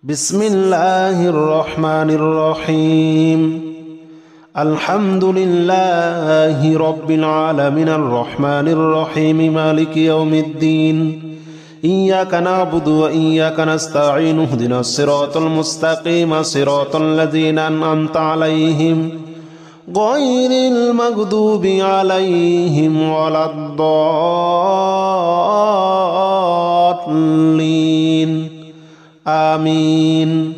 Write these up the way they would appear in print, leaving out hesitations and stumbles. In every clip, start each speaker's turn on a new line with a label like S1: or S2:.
S1: بسم الله الرحمن الرحيم الحمد لله رب العالمين الرحمن الرحيم مالك يوم الدين إياك نعبد وإياك نستعين اهدنا الصراط المستقيم صراط الذين أنعمت عليهم غير المغضوب عليهم ولا الضالين آمين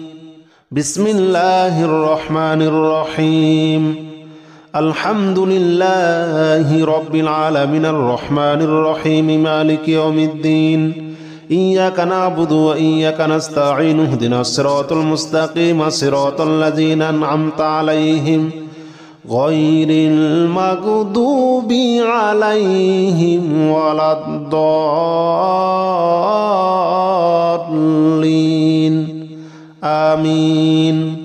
S1: بسم الله الرحمن الرحيم الحمد لله رب العالمين الرحمن الرحيم مالك يوم الدين إياك نعبد وإياك نستعين اهدنا الصراط المستقيم صراط الذين أنعمت عليهم غير المغضوب عليهم ولا الضالين آمين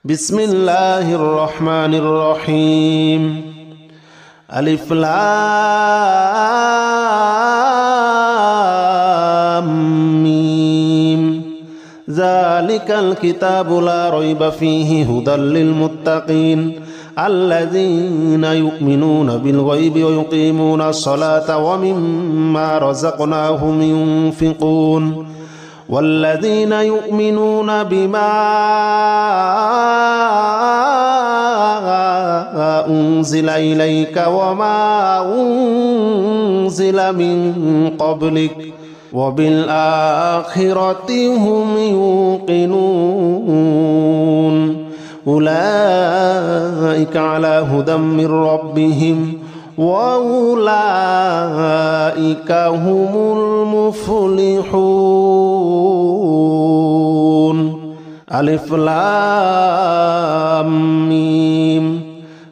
S1: بسم الله الرحمن الرحيم ألف لام ميم ذلك الكتاب لا ريب فيه هدى للمتقين الذين يؤمنون بالغيب ويقيمون الصلاة ومما رزقناهم ينفقون والذين يؤمنون بما أنزل إليك وما أنزل من قبلك وبالآخرة هم يوقنون أولئك على هدى من ربهم وأولئك هم المفلحون ألف لام ميم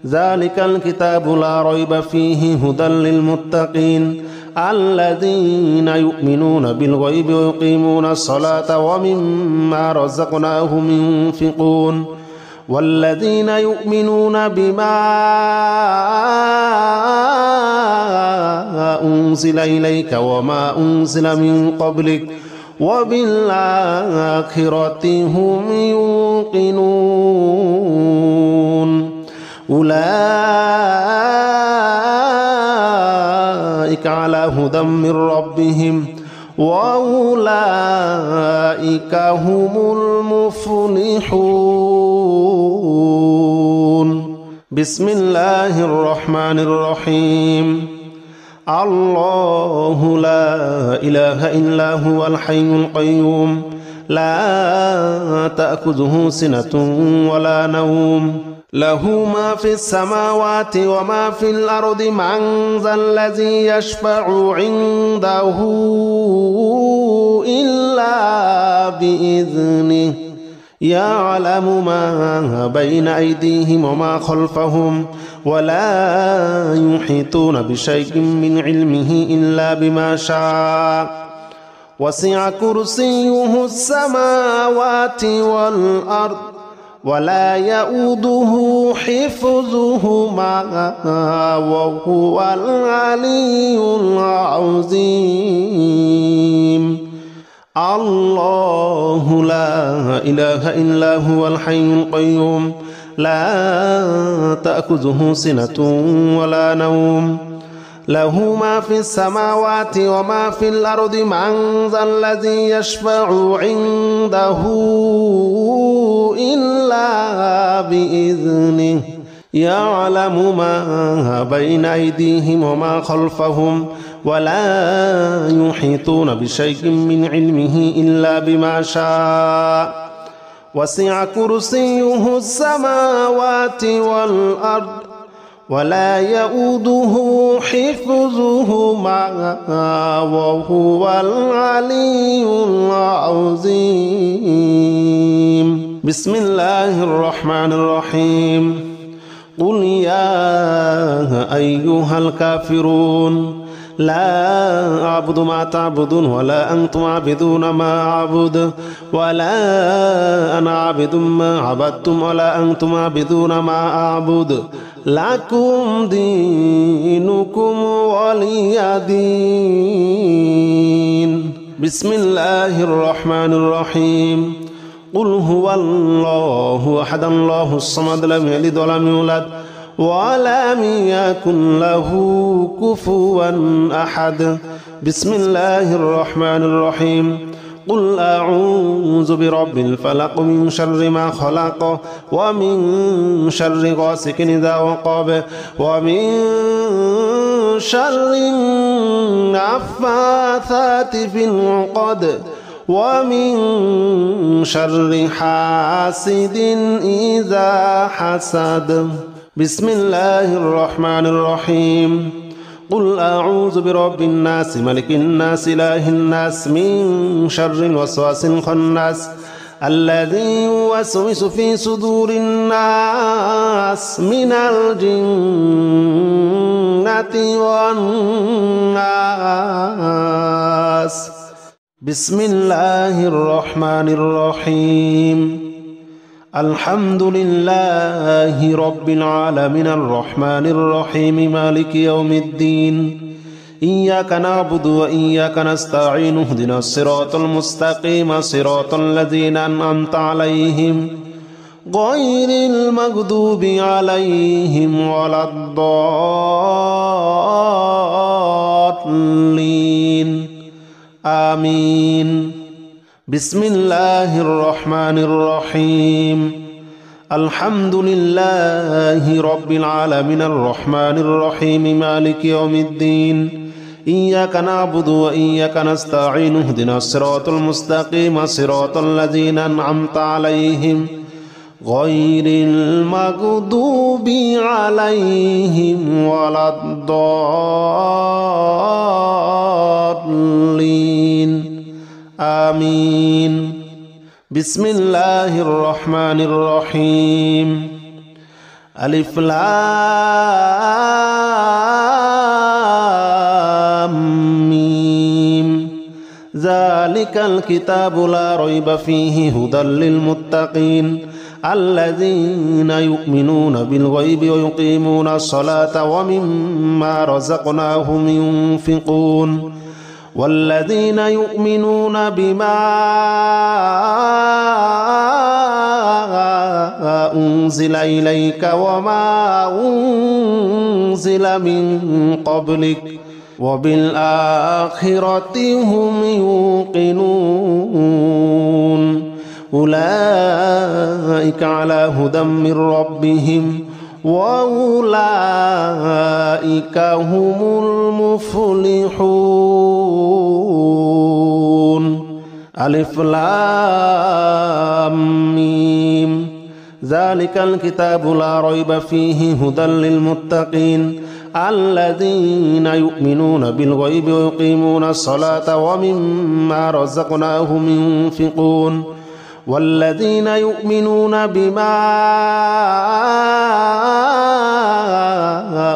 S1: ذلك الكتاب لا ريب فيه هدى للمتقين الذين يؤمنون بالغيب ويقيمون الصلاة ومما رزقناهم ينفقون والذين يؤمنون بما أنزل إليك وما أنزل من قبلك وبالآخرة هم يوقنون أولئك على هدى من ربهم وأولئك هم المفلحون بسم الله الرحمن الرحيم الله لا إله إلا هو الحي القيوم لا تأخذه سنة ولا نوم له ما في السماوات وما في الأرض من ذا الذي يشفع عنده إلا بإذنه يعلم ما بين أيديهم وما خلفهم ولا يحيطون بشيء من علمه إلا بما شاء وسع كرسيه السماوات والأرض ولا يؤوده حفظهما وهو العلي العظيم الله لا إله إلا هو الحي القيوم لا تأخذه سنة ولا نوم له ما في السماوات وما في الأرض من ذا الذي يشفع عنده إلا بإذنه يعلم ما بين أيديهم وما خلفهم ولا يحيطون بشيء من علمه إلا بما شاء وسع كرسيه السماوات والأرض ولا يؤوده حفظهما وهو العلي العظيم بسم الله الرحمن الرحيم قل يا أيها الكافرون لا أعبد ما تعبدون ولا أنتم عابدون ما أعبد ولا أنا عابد ما عبدتم ولا أنتم عابدون ما أعبد لكم دينكم ولي دين بسم الله الرحمن الرحيم قل هو الله أحد الله الصمد لم يلد ولم يولد ولم يكن له كفوا أحد. بسم الله الرحمن الرحيم. قل أعوذ برب الفلق من شر ما خلق ومن شر غاسق إذا وقب ومن شر النفاثات في العقد ومن شر حاسد إذا حسد. بسم الله الرحمن الرحيم. قل أعوذ برب الناس ملك الناس إله الناس من شر الوسواس الخناس الذي يوسوس في صدور الناس من الجنة والناس. بسم الله الرحمن الرحيم. الحمد لله رب العالمين الرحمن الرحيم مالك يوم الدين إياك نعبد وإياك نستعين اهدنا الصراط المستقيم صراط الذين أنعمت عليهم غير المغضوب عليهم ولا الضالين آمين. بسم الله الرحمن الرحيم. الحمد لله رب العالمين الرحمن الرحيم مالك يوم الدين إياك نعبد وإياك نستعين اهدنا الصراط المستقيم صراط الذين أنعمت عليهم غير المغضوب عليهم ولا الضالين آمين. بسم الله الرحمن الرحيم. ألف لام ميم. ذلك الكتاب لا ريب فيه هدى للمتقين الذين يؤمنون بالغيب ويقيمون الصلاة ومما رزقناهم ينفقون والذين يؤمنون بما أنزل إليك وما أنزل من قبلك وبالآخرة هم يوقنون أولئك على هدى من ربهم وأولئك هم المفلحون. ألف لام ميم. ذلك الكتاب لا ريب فيه هدى للمتقين الذين يؤمنون بالغيب ويقيمون الصلاة ومما رزقناهم ينفقون والذين يؤمنون بما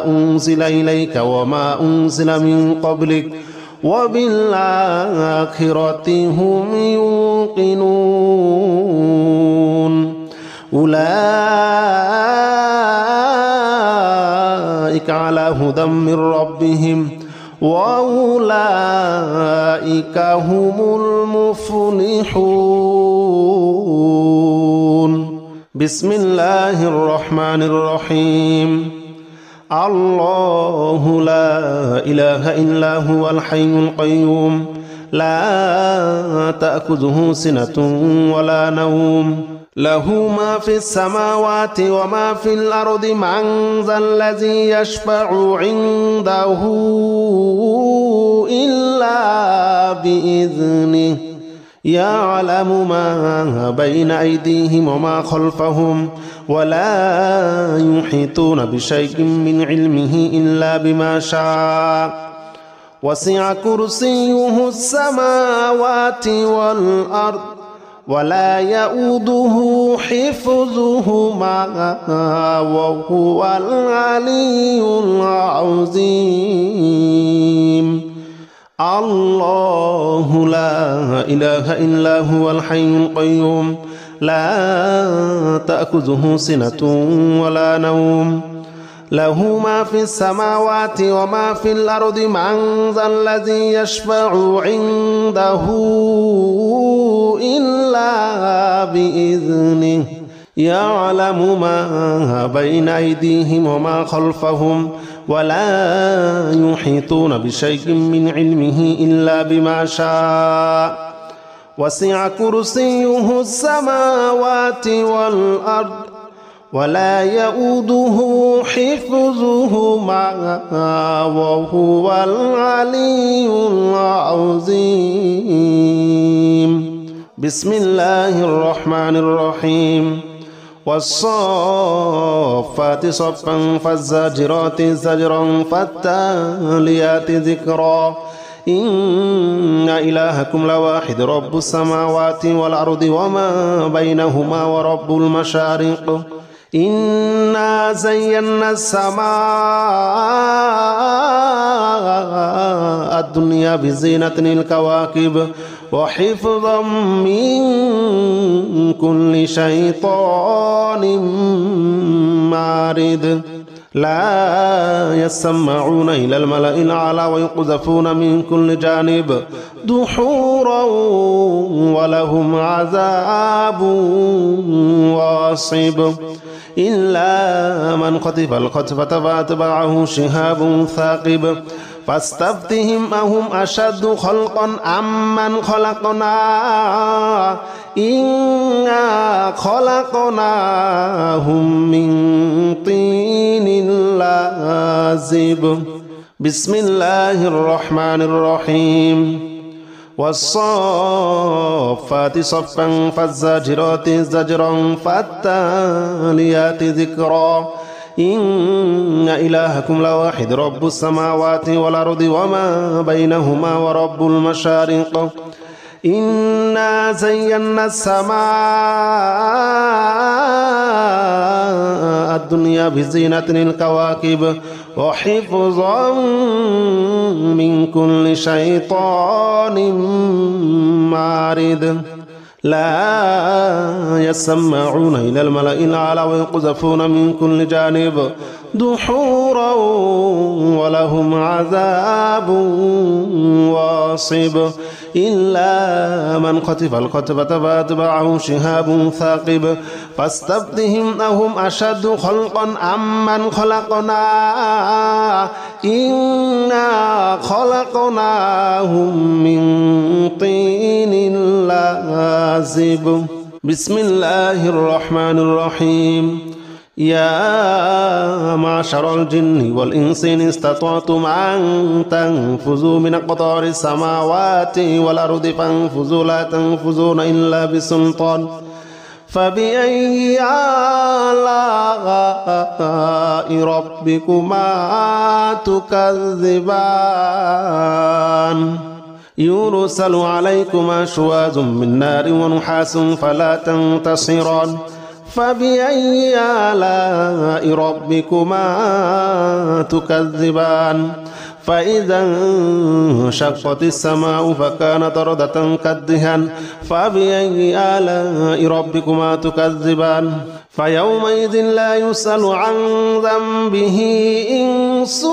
S1: أنزل إليك وما أنزل من قبلك وبالآخرة هم يوقنون أولئك على هدى من ربهم وأولئك هم المفلحون. بسم الله الرحمن الرحيم. الله لا إله إلا هو الحي القيوم لا تأخذه سنة ولا نوم له ما في السماوات وما في الأرض من ذا الذي يشفع عنده إلا بإذنه يعلم ما بين أيديهم وما خلفهم ولا يحيطون بشيء من علمه إلا بما شاء وسع كرسيه السماوات والأرض ولا يؤوده حفظهما وهو العلي العظيم. الله لا إله إلا هو الحي القيوم لا تأخذه سنة ولا نوم له ما في السماوات وما في الأرض من ذا الذي يشفع عنده إلا بإذنه يعلم ما بين أيديهم وما خلفهم ولا يحيطون بشيء من علمه إلا بما شاء وسع كرسيه السماوات والأرض ولا يؤوده حفظهما وهو العلي العظيم. بسم الله الرحمن الرحيم. والصافات صفا فالزاجرات زجرا فالتاليات ذكرا إن إلهكم لواحد رب السماوات والأرض وما بينهما ورب المشارق إنا زينا السماء الدنيا بزينة الكواكب وحفظا من كل شيطان مارد لا يسمعون إلى الملأ الأعلى ويقذفون من كل جانب دحورا ولهم عذاب واصب إلا من خطف الخطفة فأتبعه شهاب ثاقب فاستفتهم أهم أشد خلقا أم من خلقنا إنا خلقناهم من طين لازب. بسم الله الرحمن الرحيم. والصافات صفا فالزاجرات زجرا فالتاليات ذكرا إن إلهكم لواحد رب السماوات والأرض وما بينهما ورب المشارق إنا زينا السماء الدنيا بزينة الكواكب وحفظا من كل شيطان مارد لا يسمعون إلى الملأ الأعلى ويقذفون من كل جانب دحورا ولهم عذاب واصب إلا من خطف الخطفة فأتبعه شهاب ثاقب فاستفتهم أهم أشد خلقا أم من خلقنا إنا خلقناهم من طين لازب. بسم الله الرحمن الرحيم. يا معشر الجن والإنس إن استطعتم أن تنفذوا من أقطار السماوات والأرض فانفذوا لا تنفذون إلا بسلطان فبأي آلاء ربكما تكذبان يرسل عليكما شواظ من نار ونحاس فلا تنتصران فبأي آلاء ربكما تكذبان فإذا انشقت السماء فكانت وردة كالدهان فبأي آلاء ربكما تكذبان فيومئذ لا يسأل عن ذنبه إنس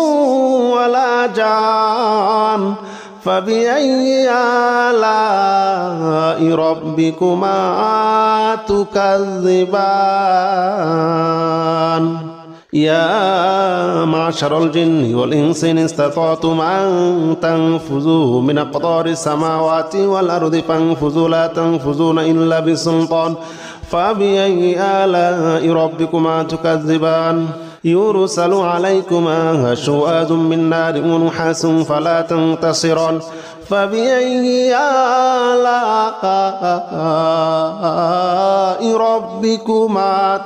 S1: ولا جان فبأي آلاء ربكما تكذبان يا معشر الجن والإنس إن استطعتم أن تنفذوا من أقطار السماوات والأرض فانفذوا لا تنفذون إلا بسلطان فبأي آلاء ربكما تكذبان يرسل عليكما شواظ من نار ونحاس فلا تنتصران فبأي آلاء ربكما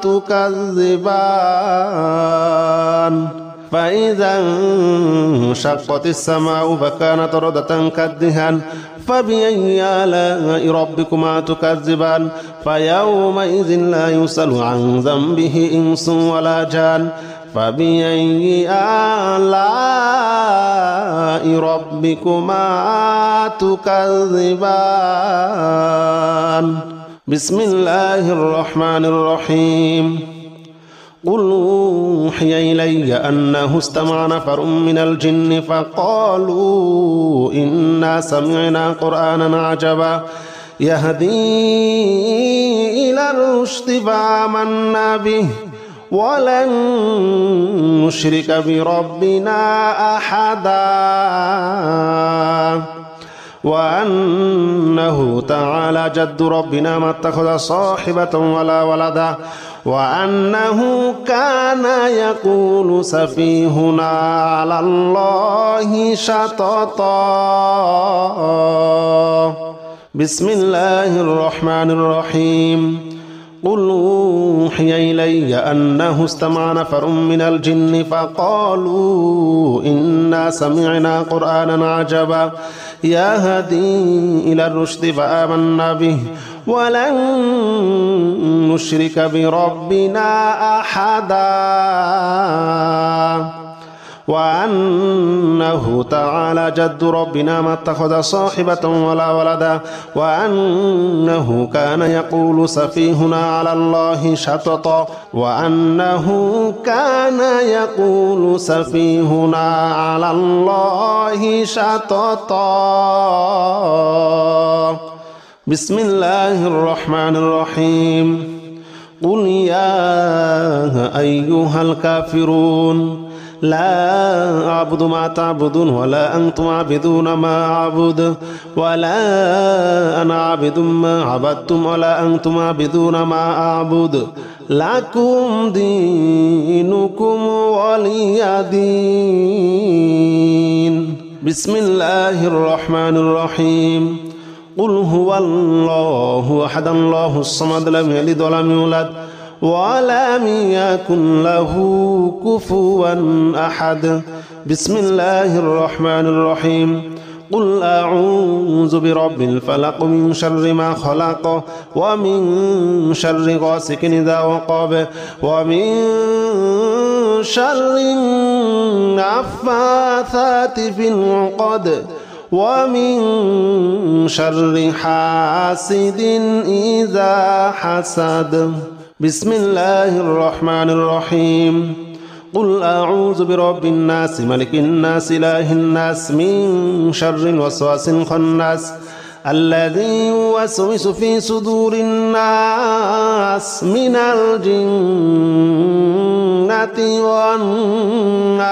S1: تكذبان فإذا انشقت السماء فكانت وردة كالدهان فبأي آلاء ربكما تكذبان فيومئذ لا يسأل عن ذنبه إنس ولا جان فبأي آلاء ربكما تكذبان بسم الله الرحمن الرحيم قل أوحي إلي أنه استمع نفر من الجن فقالوا إنا سمعنا قرآنا عجبا يهدي إلى الرشد فآمنا به ولن نشرك بربنا أحدا وأنه تعالى جد ربنا ما اتخذ صاحبة ولا ولدا وأنه كان يقول سفيهنا على الله شططا. بسم الله الرحمن الرحيم. قل أوحي إلي أنه استمع نفر من الجن فقالوا إنا سمعنا قرآنا عجبا يهدي إلى الرشد فآمنا به ولن نشرك بربنا أحدا وأنه تعالى جد ربنا ما اتخذ صاحبة ولا ولدا وأنه كان يقول سفيهنا على الله شططا وأنه كان يقول سفيهنا على الله شططا. بسم الله الرحمن الرحيم. قل يا أيها الكافرون لا أعبد ما تعبدون ولا أنتم عابدون ما أعبد ولا أنا عابد ما عبدتم ولا أنتم عابدون ما أعبد لكم دينكم ولي دين. بسم الله الرحمن الرحيم. قل هو الله أحد الله الصمد لم يلد ولم يولد ولم يكن له كفوا أحد. بسم الله الرحمن الرحيم. قل أعوذ برب الفلق من شر ما خلق ومن شر غاسق إذا وقب ومن شر النفاثات في العقد ومن شر حاسد إذا حسد. بسم الله الرحمن الرحيم. قل أعوذ برب الناس ملك الناس إله الناس من شر الوسواس الخناس الذي يوسوس في صدور الناس من الجنة والناس.